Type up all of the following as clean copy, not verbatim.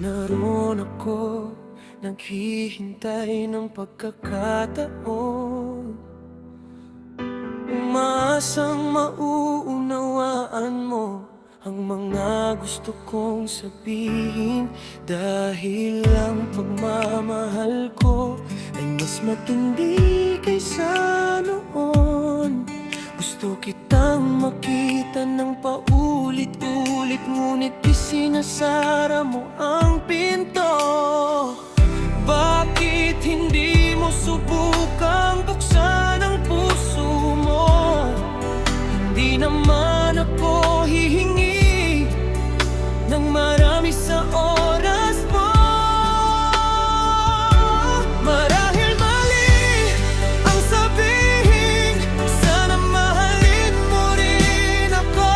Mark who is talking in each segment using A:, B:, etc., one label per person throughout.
A: Naroon ako, naghihintay ng pagkakataon, umaasang mauunawaan mo ang mga gusto kong sabihin. Dahil ang pagmamahal ko ay mas matindi kaysa noon. Gusto kitang makita ng paulit-ulit, ngunit isinasara mo ang pinto. Bakit hindi mo subukang buksan ang puso mo? Hindi naman ako hihingi ng marami sa oras mo. Marahil mali ang sabihin, sana mahalin mo rin ako.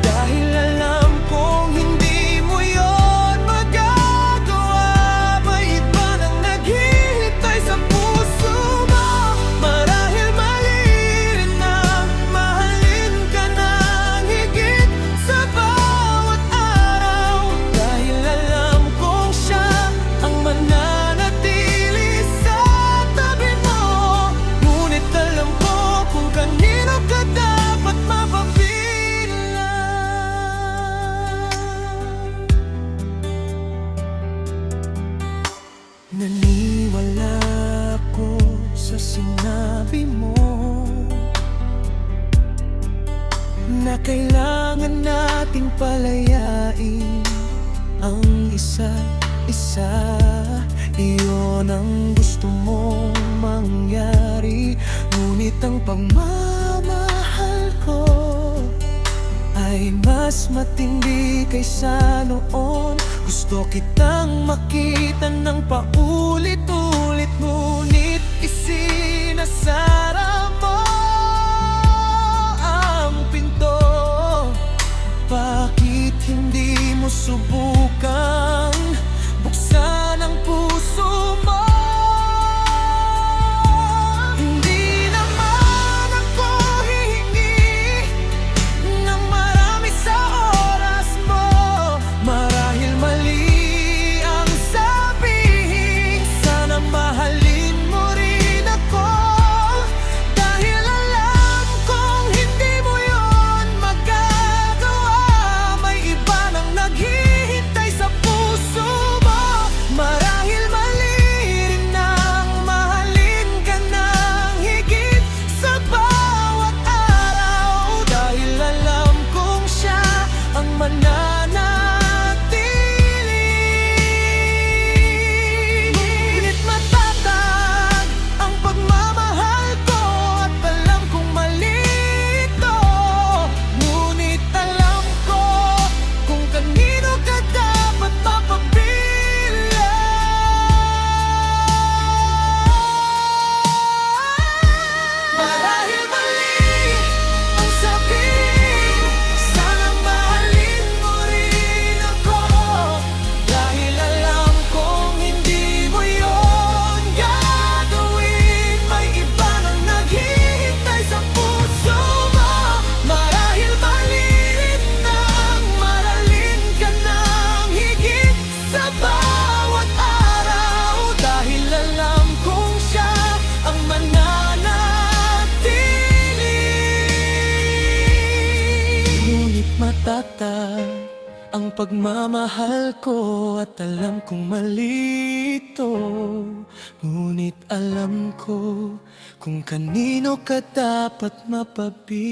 A: Dahil alam kong hindi mo yun magagawa, may iba nang naghihintay sa puso mo. Marahil mali rin na mahalin ka ng higit sa bawat araw. Dahil alam kong siya ang mananatili sa tabi mo. Ngunit alam ko kung kanino ka dapat mapabilang. Naniwala ako sa sinabi mo na kailangan nating palayain ang isa't isa. Iyon ang gusto mong mangyari, ngunit ang pagmamahal ko ay mas matindi kaysa noon. Gusto kitang makita ng paulit-ulit, ngunit isinasara mo ang pinto. Bakit hindi mo subukan buksan ang puso mo? Hindi naman ako hihingi ng marami sa oras mo. Marahil mali ang sabihin, sana mahalin mo rin ako. Dahil alam kong hindi mo yun magagawa, may iba nang naghihintay sa puso mo. Marahil mali rin nang mahalin ka ng higit sa bawat araw. Dahil alam kong siya ang mananatili. Ngunit matatag ang pagmamahal ko, at alam kong mali ito. Ngunit alam ko kung kanino ka dapat mapabilang. Marahil mali ang sabihin, sana mahalin mo rin ako. Dahil alam kong hindi mo yun gagawin, may iba nang naghihintay sa puso mo. Marahil mali rin nang mahalin ka ng higit sa bawat araw. Dahil alam kong siya ang mananatili. Ngunit matatag ang pagmamahal ko, at alam kong mali ito. Ngunit alam ko kung kanino ka dapat mapabilang.